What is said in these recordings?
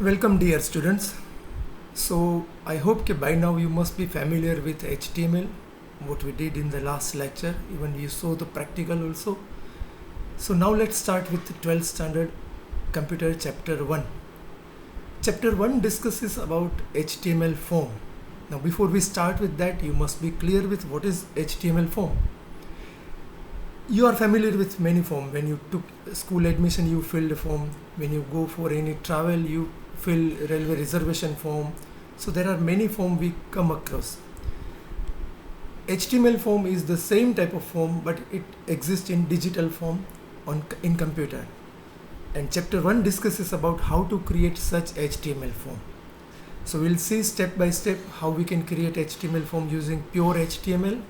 Welcome dear students. So I hope that by now you must be familiar with HTML, what we did in the last lecture, even you saw the practical also. So now let's start with the 12th standard computer chapter 1. Chapter 1 discusses about HTML form. Now before we start with that, you must be clear with what is HTML form. You are familiar with many forms. When you took school admission, you filled a form. When you go for any travel, you fill railway reservation form. So there are many forms we come across. HTML form is the same type of form, but it exists in digital form in computer. And chapter 1 discusses about how to create such HTML form. So we'll see step by step how we can create HTML form using pure HTML.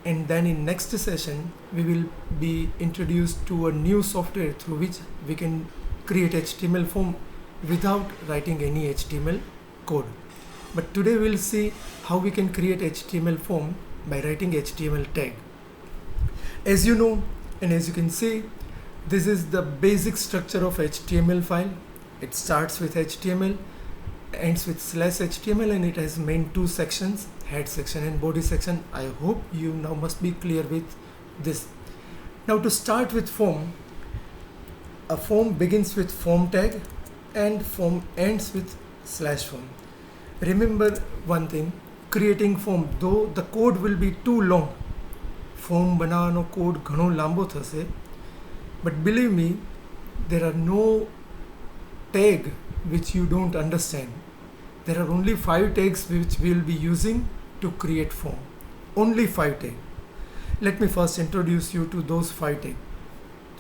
And then in next session, we will be introduced to a new software through which we can create HTML form without writing any HTML code. But today we'll see how we can create HTML form by writing HTML tag. As you know, and as you can see, this is the basic structure of HTML file. It starts with HTML, ends with /HTML, and it has main two sections, head section and body section. I hope you now must be clear with this. Now to start with form, a form begins with form tag and form ends with /form. Remember one thing, creating form, though the code will be too long, form બનાવવાનો code ઘણો લાંબો થશે, but believe me, there are no tag which you don't understand. There are only 5 tags which we'll be using to create form. Only 5 tags. Let me first introduce you to those 5 tags.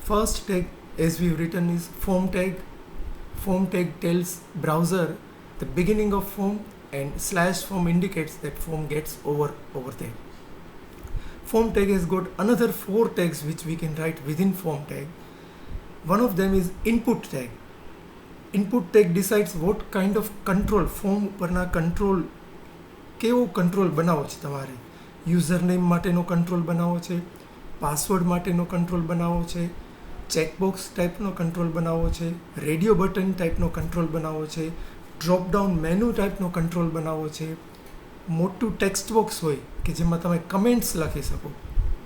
First tag, as we've written, is form tag. Form tag tells browser the beginning of form, and /form indicates that form gets over there. Form tag has got another 4 tags which we can write within form tag. One of them is input tag. Input tag decides what kind of control, form પરના control, કેવો control બનાવો છે તમારે. Username માટેનો control બનાવો છે, password માટેનો control બનાવો છે, ચેકબોક્સ ટાઈપનો કંટ્રોલ બનાવો છે, રેડિયો બટન ટાઈપનો કંટ્રોલ બનાવો છે, ડ્રોપ ડાઉન મેનુ ટાઈપનો કંટ્રોલ બનાવો છે, મોટું ટેક્સ્ટ બોક્સ હોય કે જેમાં તમે કમેન્ટ્સ લખી શકો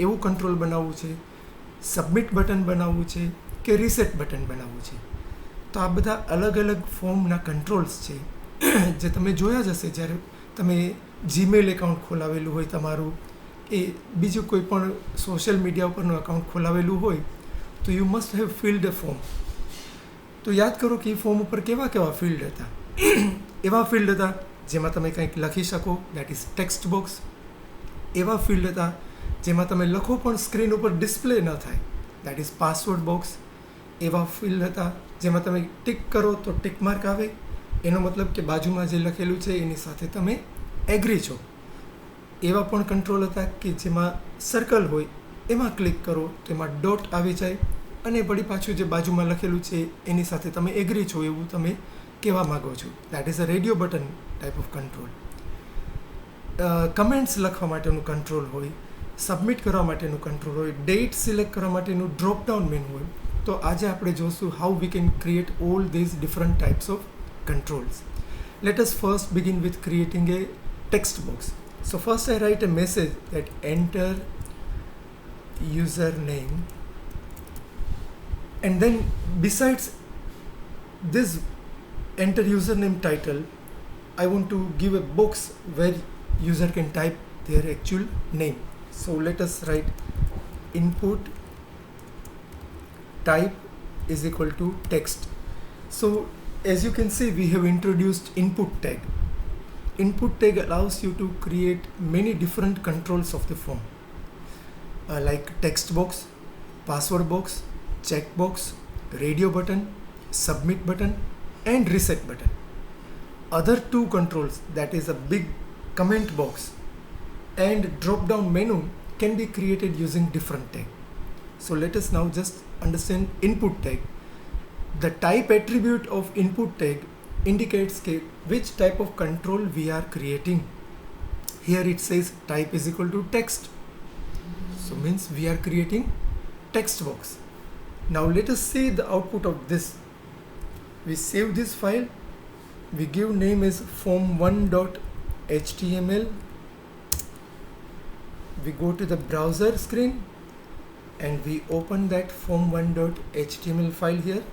એવું કંટ્રોલ બનાવવું છે, સબમિટ બટન બનાવવું છે કે રીસેટ બટન બનાવવું છે. તો આ બધા અલગ અલગ ફોર્મના કંટ્રોલ્સ છે જે તમે જોયા જ હશે જ્યારે તમે જીમેલ એકાઉન્ટ ખોલાવેલું હોય તમારું, એ બીજું કોઈ પણ સોશિયલ મીડિયા ઉપરનું એકાઉન્ટ ખોલાવેલું હોય તો you must have field a form. તો યાદ કરો કે એ ફોર્મ ઉપર કેવા કેવા ફિલ્ડ હતા. એવા ફિલ્ડ હતા જેમાં તમે કંઈક લખી શકો, દેટ ઇઝ ટેક્સ્ટ બોક્સ. એવા ફિલ્ડ હતા જેમાં તમે લખો પણ સ્ક્રીન ઉપર ડિસ્પ્લે ન થાય, દેટ ઇઝ પાસવર્ડ બોક્સ. એવા ફિલ્ડ હતા જેમાં તમે ટિક કરો તો ટિક માર્ક આવે, એનો મતલબ કે બાજુમાં જે લખેલું છે એની સાથે તમે એગ્રી છો. એવા પણ કંટ્રોલ હતા કે જેમાં સર્કલ હોય એમાં ક્લિક કરો તો એમાં ડોટ આવી જાય અને વળી પાછું જે બાજુમાં લખેલું છે એની સાથે તમે એગ્રી છો એવું તમે કહેવા માગો છો. That is a radio button type of control. Comments લખવા માટેનું કંટ્રોલ હોય, સબમિટ કરવા માટેનું કંટ્રોલ હોય, ડેટ સિલેક્ટ કરવા માટેનું ડ્રોપ ડાઉન મેનુ હોય. તો આજે આપણે જોશું how we can create all these different types of controls. Let us first begin with creating a text box. So first I write a message that enter username, and then besides this enter username title, I want to give a box where user can type their actual name. So let us write input type is equal to text. So as you can see, we have introduced input tag. Input tag allows you to create many different controls of the form, like text box, password box, checkbox, radio button, submit button and reset button. Other 2 controls, that is a big comment box and drop down menu, can be created using different tag. So let us now just understand input tag. The type attribute of input tag indicates which type of control we are creating. Here it says type is equal to text. So means we are creating text box. Now let us see the output of this. We save this file We give name as form1.html. We go to the browser screen and we open that form1.html file here.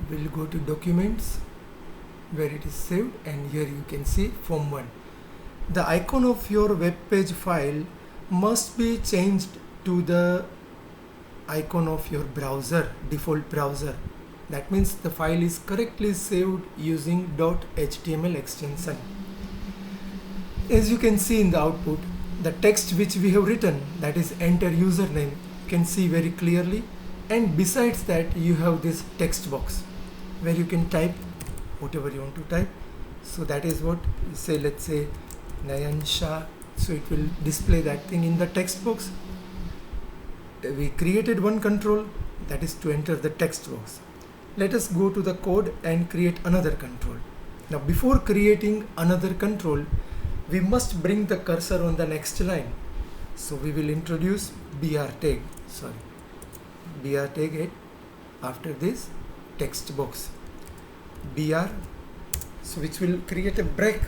We'll go to documents where it is saved, and here you can see form1. The icon of your web page file must be changed to the icon of your browser, default browser. That means the file is correctly saved using .html extension. As you can see in the output, the text which we have written, that is enter username, you can see very clearly, and besides that you have this text box where you can type whatever you want to type. So that is what we say, let's say Nayan Shah, so it will display that thing in the text box. We created one control, that is to enter the text box. Let us go to the code and create another control. Now before creating another control, we must bring the cursor on the next line. So we will introduce br tag after this text box br, so which will create a break.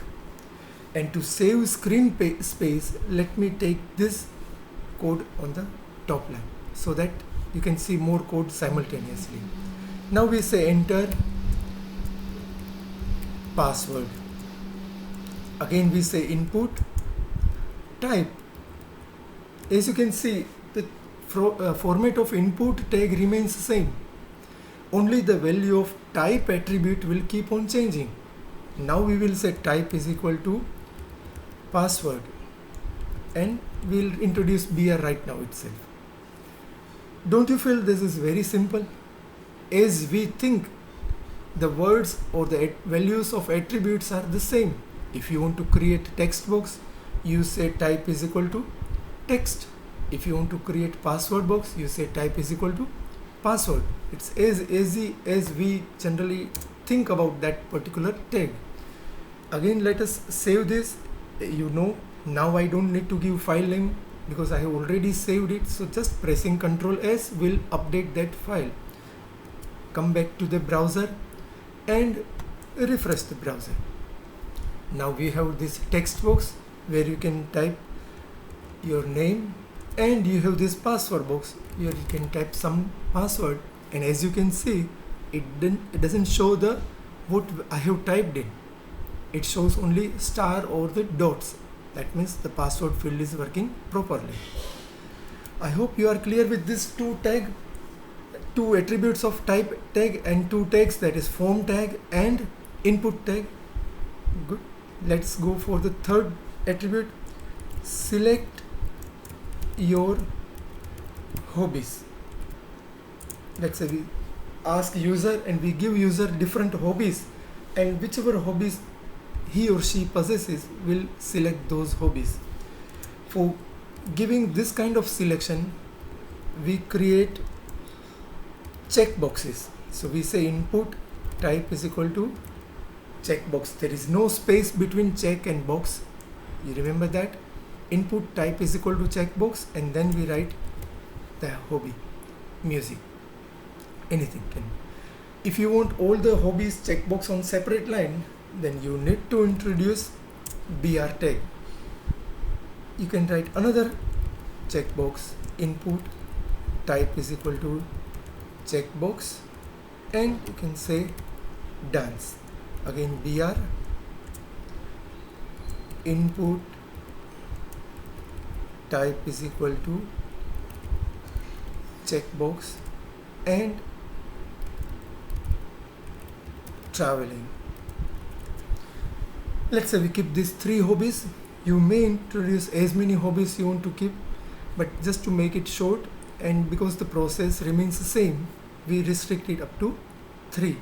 And to save screen space, let me take this code on the top line so that you can see more code simultaneously. Now we say enter password. Again we say input type. As you can see, the format of input tag remains the same. Only the value of type attribute will keep on changing. Now we will say type is equal to password, and we'll introduce br right now itself. Don't you feel this is very simple? As we think, the words or the values of attributes are the same. If you want to create text box, you say type is equal to text. If you want to create password box, you say type is equal to password. It's as easy as we generally think about that particular tag. Again, let us save this. You know, now I don't need to give file name because I have already saved it. So just pressing Ctrl S will update that file. Come back to the browser and refresh the browser. Now we have this text box where you can type your name, and you have this password box here you can type some password, and as you can see, it doesn't show the what I have typed in. It shows only star or the dots. That means the password field is working properly. I hope you are clear with these two attributes of type tag and two tags, that is form tag and input tag. Good. Let's go for the third attribute. Select your hobbies. Let's say we ask user and we give user different hobbies, and whichever hobbies he or she possesses will select those hobbies. For giving this kind of selection, we create checkboxes. So we say input type is equal to checkbox. There is no space between check and box. You remember that? Input type is equal to checkbox, and then we write the hobby, music, anything can. If you want all the hobbies checkbox on separate line, then you need to introduce br tag. You can write another checkbox, input type is equal to checkbox, and you can say dance. Again br input type is equal to checkbox and traveling. Let's say we keep these three hobbies. You may introduce as many hobbies you want to keep, but just to make it short and because the process remains the same, we restrict it up to 3.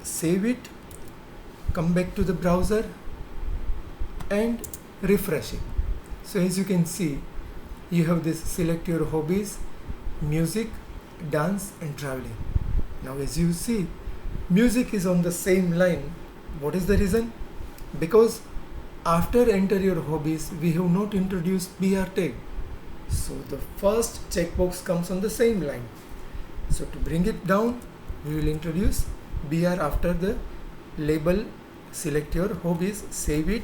Save it, come back to the browser and refresh it. So as you can see, you have this select your hobbies, music, dance and traveling. Now as you see, music is on the same line. What is the reason? Because after enter your hobbies, we have not introduced BR tag. So the first checkbox comes on the same line. So to bring it down, we will introduce BR after the label. Select your hobbies, save it,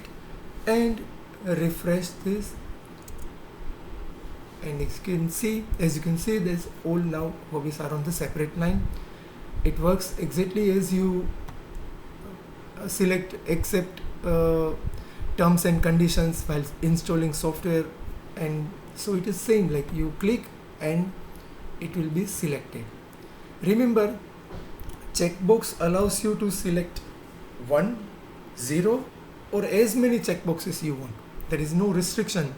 and refresh this. And as you can see, there's all now hobbies are on the separate line. It works exactly as you select accept terms and conditions while installing software, and so it is same, like you click and it will be selected. Remember, checkbox allows you to select 1, 0 or as many checkboxes you want. There is no restriction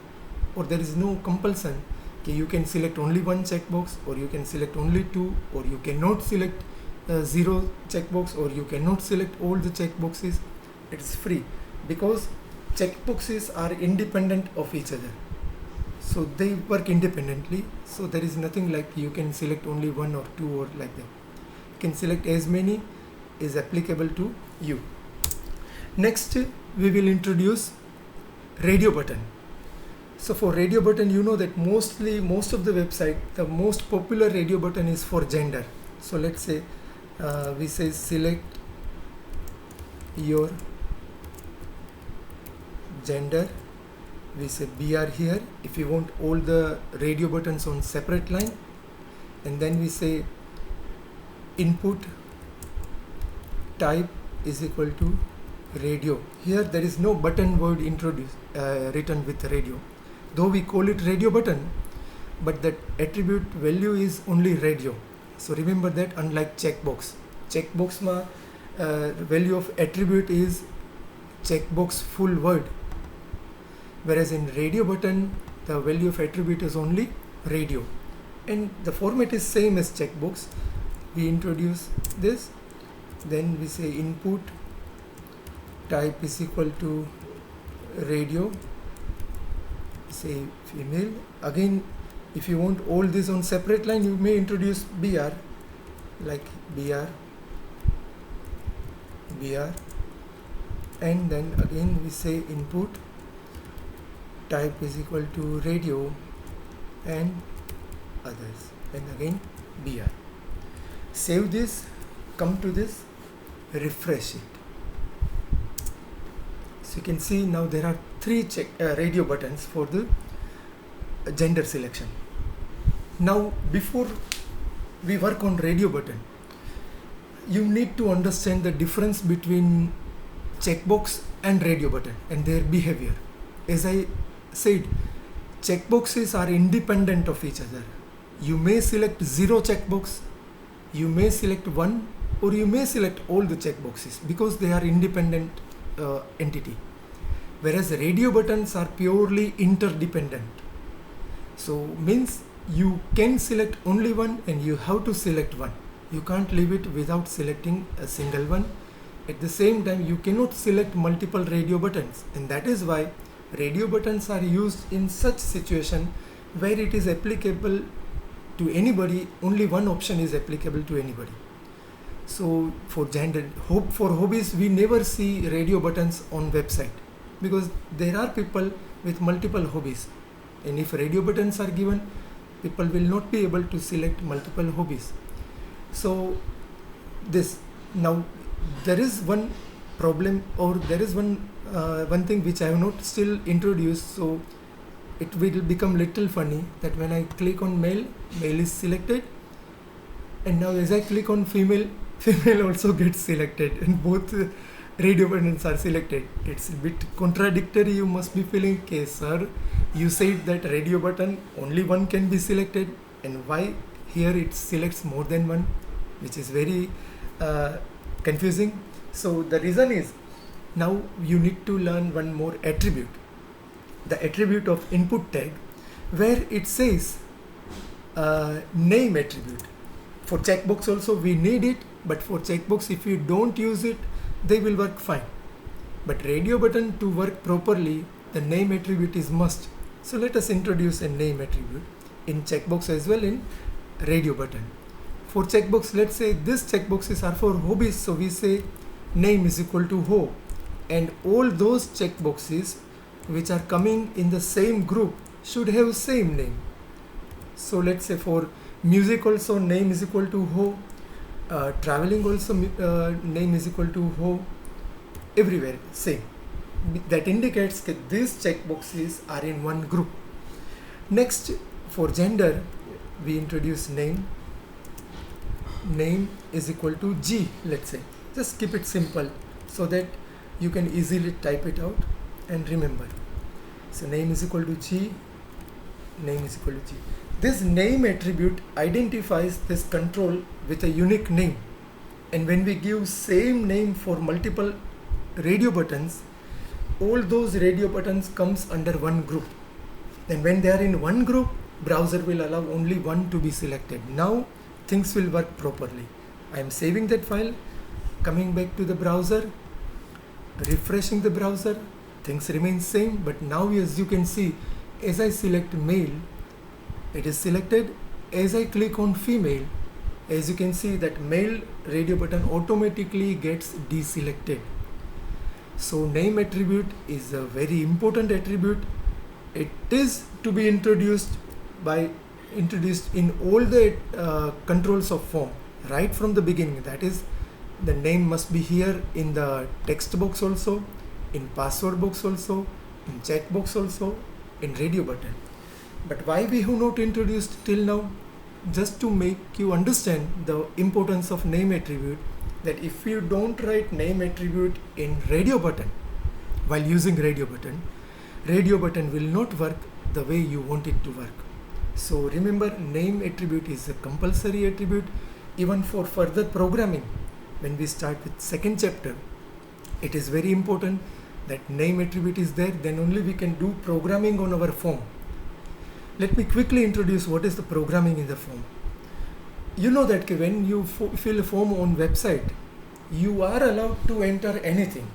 or there is no compulsion. Okay, you can select only 1 checkbox, or you can select only 2, or you cannot select 0 checkbox, or you cannot select all the checkboxes. It's free because checkboxes are independent of each other, so they work independently. So there is nothing like you can select only 1 or 2 or like that. You can select as many is applicable to you. Next, we will introduce radio button. So for radio button, you know that most of the website, the most popular radio button is for gender. So let's say we say select your gender. We say BR here if you want all the radio buttons on separate line, and then we say input type is equal to radio. Here there is no button word introduced written with radio, though we call it radio button, but that attribute value is only radio. So remember that, unlike checkbox ma value of attribute is checkbox full word, whereas in radio button the value of attribute is only radio, and the format is same as checkbox. We introduce this, then we say input type is equal to radio, say female. Again, if you want all this on separate line, you may introduce BR, like BR, and then again we say input type is equal to radio and others, and again BR. Save this, come to this, refresh it. So you can see now there are 3 radio buttons for the gender selection. Now before we work on radio button, you need to understand the difference between checkbox and radio button and their behavior. As I said, checkboxes are independent of each other. You may select 0 checkbox, you may select 1, or you may select all the checkboxes because they are independent entity, whereas radio buttons are purely interdependent. So means you can select only 1 and you have to select 1. You can't leave it without selecting a single one. At the same time, you cannot select multiple radio buttons, and that is why radio buttons are used in such situation where it is applicable to anybody. Only one option is applicable to anybody. So for hobbies, we never see radio buttons on website because there are people with multiple hobbies, and if radio buttons are given, people will not be able to select multiple hobbies. So this, now there is one problem, or there is one thing which I have not still introduced, so it will become little funny that when I click on male is selected, and now as I click on female also gets selected, and both radio buttons are selected. It's a bit contradictory. You must be feeling, okay sir, you said that radio button only one can be selected, and why here it selects more than one, which is very confusing. So the reason is, now you need to learn one more attribute, the attribute of input tag, where it says name attribute. For checkbox also we need it, but for checkbox if you don't use it, they will work fine. But radio button, to work properly, the name attribute is must. So let us introduce a name attribute in checkbox as well in radio button. For checkbox, let's say these checkboxes are for hobbies, so we say name is equal to ho, and all those checkboxes which are coming in the same group should have same name. So let's say for music also name is equal to ho, traveling also name is equal to ho, everywhere same. That indicates that these checkboxes are in one group. Next, for gender, we introduce name. Name is equal to G, let's say. Just keep it simple so that you can easily type it out and remember. So name is equal to G, name is equal to G. This name attribute identifies this control with a unique name, and when we give same name for multiple radio buttons, all those radio buttons comes under one group. And when they are in one group, browser will allow only one to be selected. Now things will work properly. I am saving that file, coming back to the browser, refreshing the browser, things remain same, but now as you can see, as I select male, it is selected. As I click on female, as you can see that male radio button automatically gets deselected. So name attribute is a very important attribute. It is to be introduced in all the controls of form right from the beginning. That is, the name must be here in the text box also, in password box also, in check box also, in radio button. But why we have not introduced till now? Just to make you understand the importance of name attribute, that if you don't write name attribute in radio button while using radio button will not work the way you want it to work. So remember, name attribute is a compulsory attribute even for further programming. When we start with second chapter, it is very important that name attribute is there, then only we can do programming on our form. Let me quickly introduce what is the programming in the form. You know that when you fill a form on website, you are allowed to enter anything,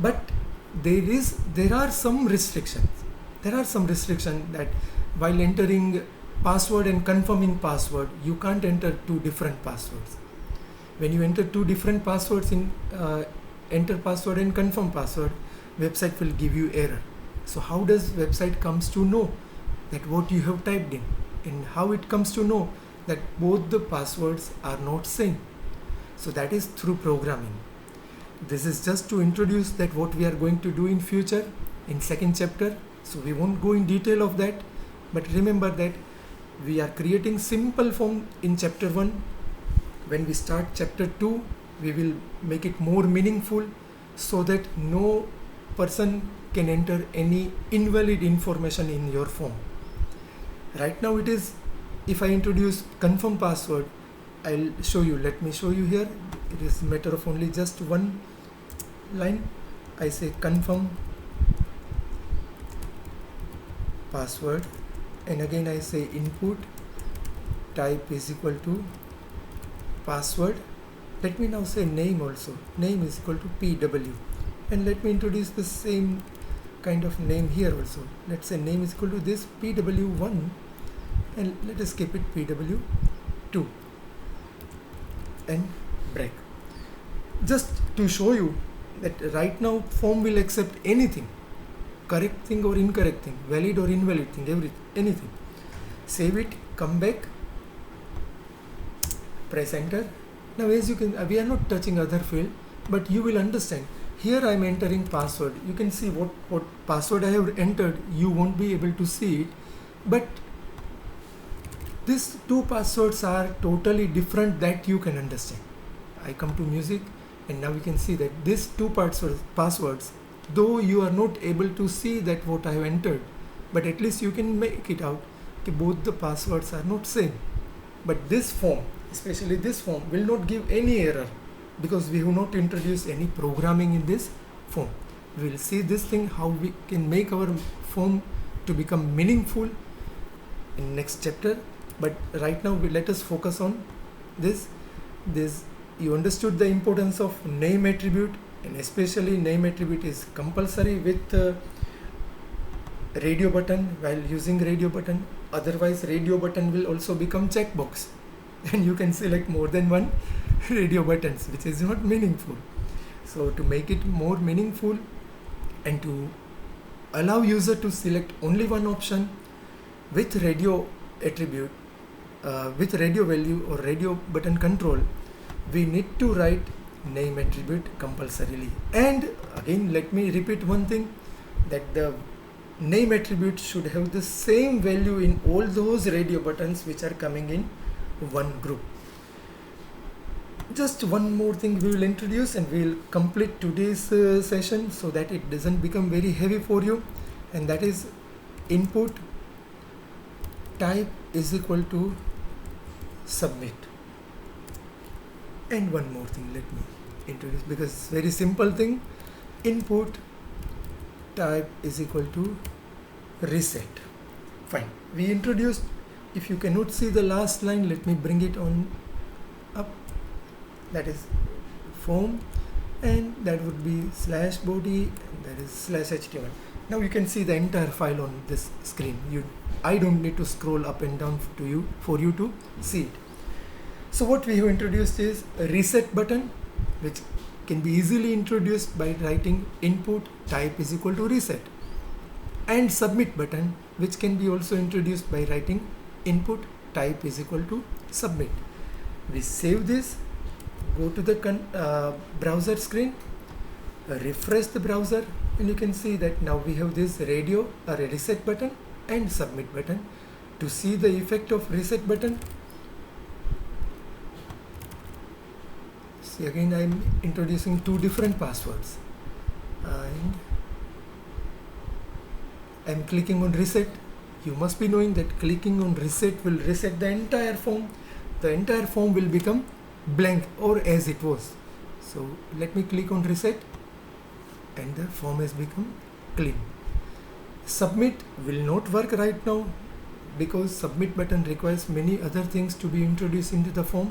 but there are some restrictions. There are some restrictions that while entering password and confirming password, you can't enter two different passwords. When you enter two different passwords in enter password and confirm password, website will give you error. So how does website comes to know that what you have typed in, and how it comes to know that both the passwords are not same? So that is through programming. This is just to introduce that what we are going to do in future in second chapter. So we won't go in detail of that, but remember that we are creating simple form in chapter 1. When we start chapter 2, we will make it more meaningful so that no person can enter any invalid information in your form. Right now it is, if I introduce confirm password, I'll show you. Let me show you here. It is a matter of only just one line. I say confirm password, and again I say input type is equal to password. Let me now say name also. Name is equal to PW, and let me introduce the same kind of name here also. Let's say name is equal to this PW1, and let us keep it PW2 and break. Just to show you that right now form will accept anything, correct thing or incorrect thing, valid or invalid thing, anything. Save it, come back, press enter. Now as you can, we are not touching other field, but you will understand. Here I am entering password. You can see what password I have entered. You won't be able to see it, but these two passwords are totally different that you can understand. I come to music, and now you can see that these two passwords, though you are not able to see that what I have entered, but at least you can make it out that both the passwords are not same. But this form, especially this form, will not give any error because we have not introduced any programming in this form. We will see this thing, how we can make our form to become meaningful in next chapter. But right now let us focus on this. You understood the importance of name attribute, and especially name attribute is compulsory with radio button while using radio button. Otherwise radio button will also become checkbox and you can select more than one radio buttons, which is not meaningful. So to make it more meaningful and to allow user to select only one option with radio attribute, with radio value or radio button control, we need to write name attribute compulsorily. And again, let me repeat one thing, that the name attribute should have the same value in all those radio buttons which are coming in one group. Just one more thing we will introduce and we will complete today's session so that it doesn't become very heavy for you, and that is input type is equal to submit. And one more thing, let me introduce, because it's very simple thing. Input type is equal to reset. Fine, we introduced. If you cannot see the last line, let me bring it on up. That is form, and that would be /body, and that is /html. Now you can see the entire file on this screen. I don't need to scroll up and down for you to see it. So what we have introduced is a reset button, which can be easily introduced by writing input type is equal to reset, and submit button, which can be also introduced by writing input type is equal to submit. We save this, go to the browser screen, refresh the browser, and you can see that now we have this radio or a reset button and submit button. To see the effect of reset button, see again I am introducing two different passwords, and I am clicking on reset. You must be knowing that clicking on reset will reset the entire form. The entire form will become blank or as it was. So let me click on reset, and the form has become clean. Submit will not work right now because submit button requires many other things to be introduced into the form.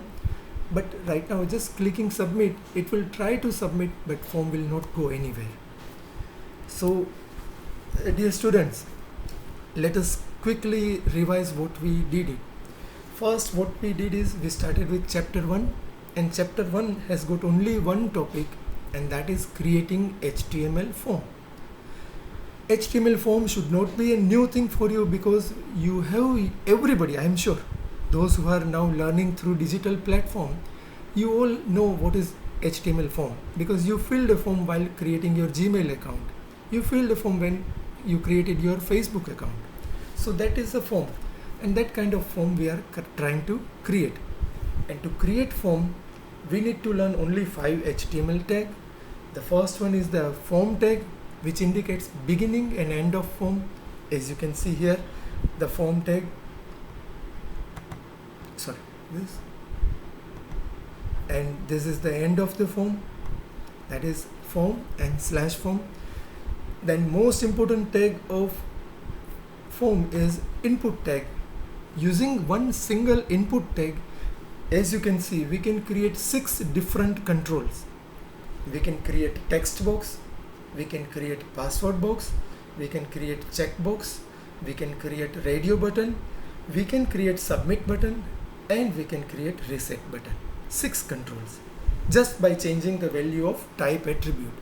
But right now just clicking submit, it will try to submit, but form will not go anywhere. So dear students, let us quickly revise what we did. First, what we did is we started with chapter 1, and chapter 1 has got only one topic, and that is creating HTML form. HTML form should not be a new thing for you, because you have, everybody, I am sure, those who are now learning through digital platform, you all know what is HTML form, because you filled a form while creating your Gmail account. You filled a form when you created your Facebook account. So that is a form, and that kind of form we are trying to create. And to create form, we need to learn only 5 HTML tags. The first one is the form tag, which indicates beginning and end of form. As you can see here, the form tag, and this is the end of the form, that is form and /form. Then most important tag of form is input tag. Using one single input tag, as you can see, we can create 6 different controls. We can create text box, we can create password box, we can create checkbox, we can create radio button, we can create submit button, and we can create reset button. 6 controls just by changing the value of type attribute.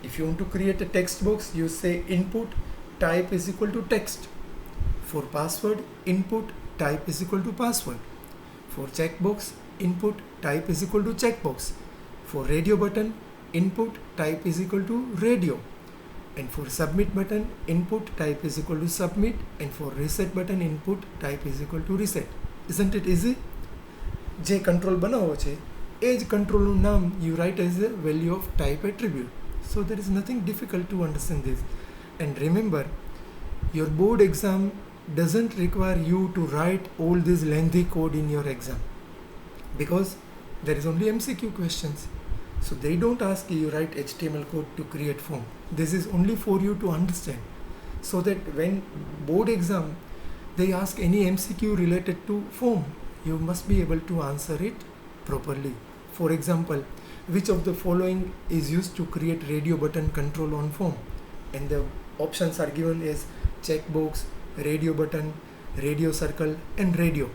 If you want to create a text box, you say input type is equal to text. For password, input type is equal to password. For checkbox, input type is equal to checkbox. For radio button, input type is equal to radio. And for submit button, input type is equal to submit. And for reset button, input type is equal to reset. Isn't it easy? જે control બનાવો છે એ જ controlનું નામ you write as a value of type attribute. So there is nothing difficult to understand this. And remember, your board exam doesn't require you to write all this lengthy code in your exam, because there is only MCQ questions. So they don't ask you write HTML code to create form. This is only for you to understand, so that when board exam they ask any MCQ related to form, you must be able to answer it properly. For example, which of the following is used to create radio button control on form? And the options are given as checkbox, radio button, radio circle, and radio.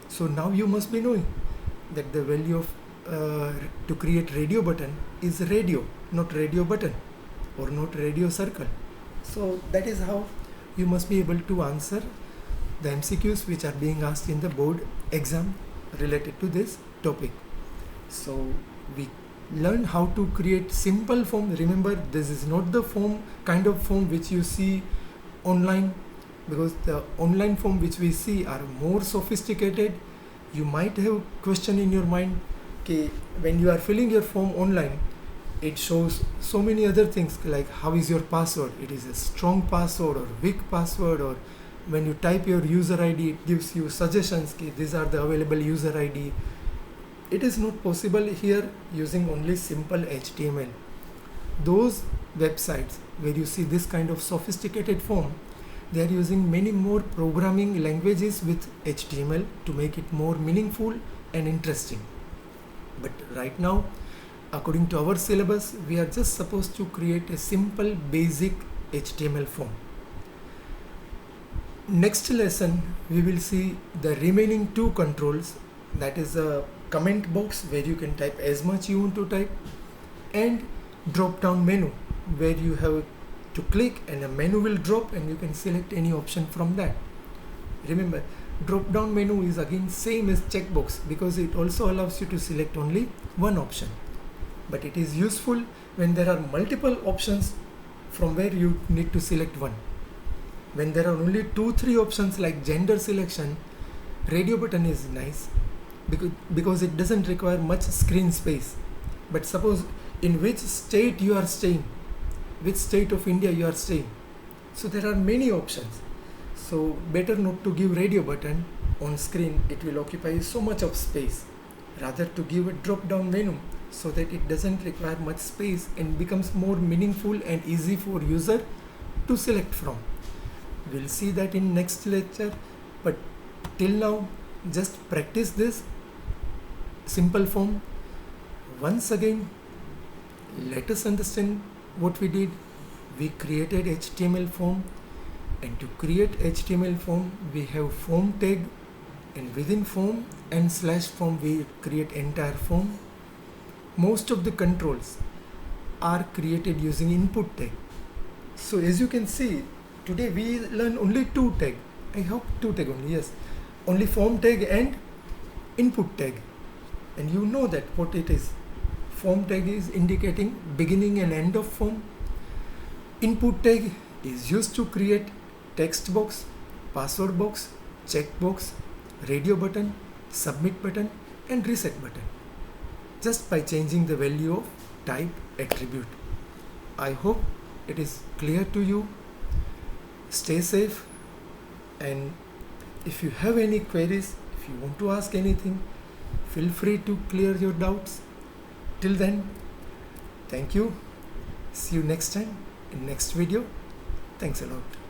So now you must be knowing that the value of to create radio button is radio, not radio button or not radio circle. So that is how you must be able to answer the MCQs which are being asked in the board exam related to this topic. So we learn how to create simple form. Remember, this is not the kind of form which you see online, because the online form which we see are more sophisticated. You might have question in your mind, okay, when you are filling your form online, it shows so many other things like how is your password, it is a strong password or weak password, or when you type your user ID it gives you suggestions, okay, these are the available user ID. It is not possible here using only simple HTML. Those websites where you see this kind of sophisticated form, they are using many more programming languages with HTML to make it more meaningful and interesting. But right now, according to our syllabus, we are just supposed to create a simple basic HTML form. Next lesson, we will see the remaining two controls, that is a comment box where you can type as much you want to type, and drop down menu where you have to click and a menu will drop and you can select any option from that. Remember, drop down menu is again same as checkbox because it also allows you to select only one option. But it is useful when there are multiple options from where you need to select one. When there are only 2-3 options like gender selection, radio button is nice because it doesn't require much screen space. But suppose in which state you are staying, which state of India you are staying. So there are many options. So better not to give radio button on screen, it will occupy so much of space. Rather to give a drop down menu so that it doesn't require much space and becomes more meaningful and easy for user to select from. We'll see that in next lecture, but till now just practice this simple form. Once again, let us understand what we did. We created HTML form, and to create HTML form we have form tag, and within form and slash form we create entire form. Most of the controls are created using input tag. So as you can see, today we learn only two tag. I hope two tag only, yes. Only form tag and input tag. And you know that what it is. Form tag is indicating beginning and end of form. Input tag is used to create text box, password box, check box, radio button, submit button and reset button, just by changing the value of type attribute. I hope it is clear to you. Stay safe, and if you have any queries, if you want to ask anything, feel free to clear your doubts. Till then, thank you. See you next time in next video. Thanks a lot.